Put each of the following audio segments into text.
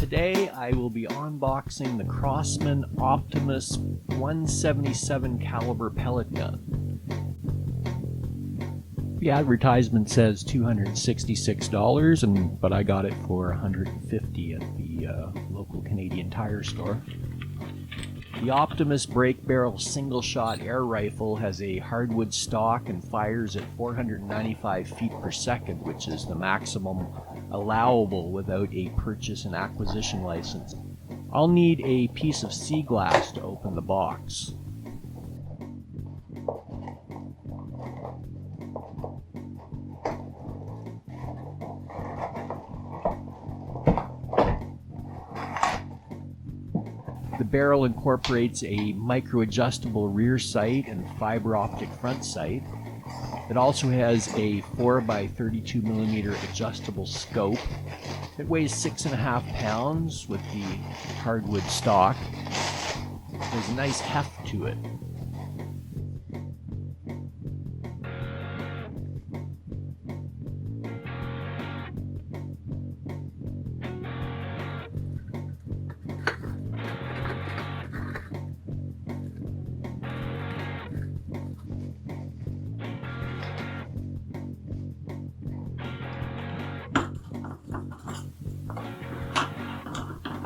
Today I will be unboxing the Crosman Optimus 177 caliber pellet gun. The advertisement says $266, but I got it for $150 at the local Canadian Tire store. The Optimus break barrel single shot air rifle has a hardwood stock and fires at 495 feet per second, which is the maximum allowable without a purchase and acquisition license. I'll need a piece of sea glass to open the box. The barrel incorporates a micro-adjustable rear sight and fiber optic front sight. It also has a 4x32mm adjustable scope. It weighs 6.5 pounds with the hardwood stock. There's a nice heft to it.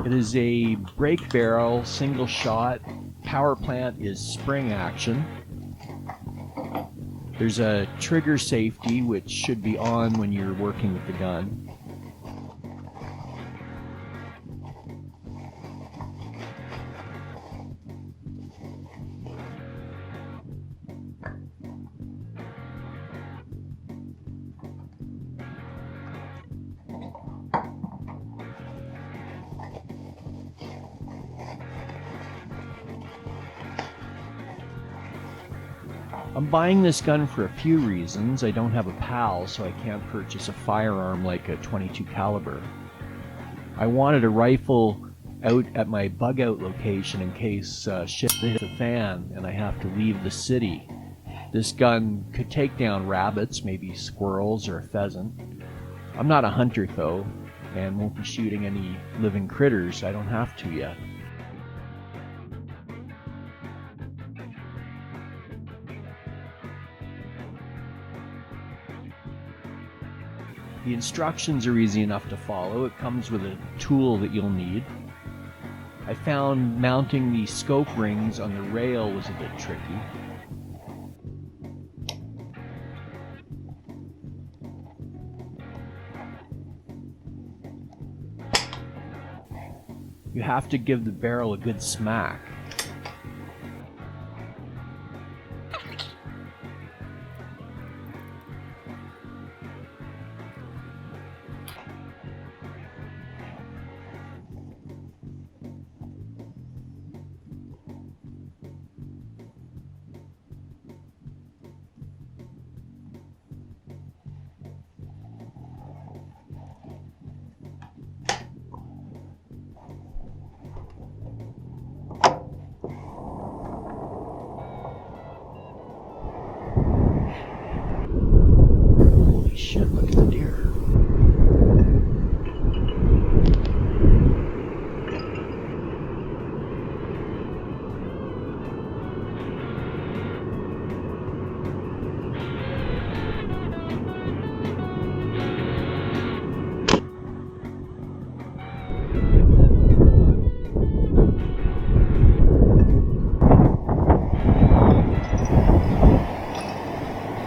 It is a break barrel, single shot. Power plant is spring action. There's a trigger safety which should be on when you're working with the gun. I'm buying this gun for a few reasons. I don't have a PAL, so I can't purchase a firearm like a .22 caliber. I wanted a rifle out at my bug out location in case shit hits the fan and I have to leave the city. This gun could take down rabbits, maybe squirrels or a pheasant. I'm not a hunter though, and won't be shooting any living critters. I don't have to yet. The instructions are easy enough to follow. It comes with a tool that you'll need. I found mounting the scope rings on the rail was a bit tricky. You have to give the barrel a good smack. Shit, look at the deer.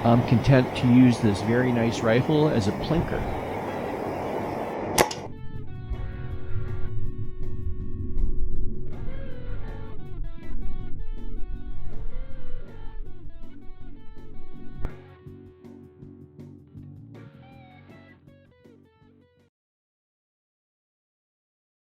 I'm content to use this very nice rifle as a plinker.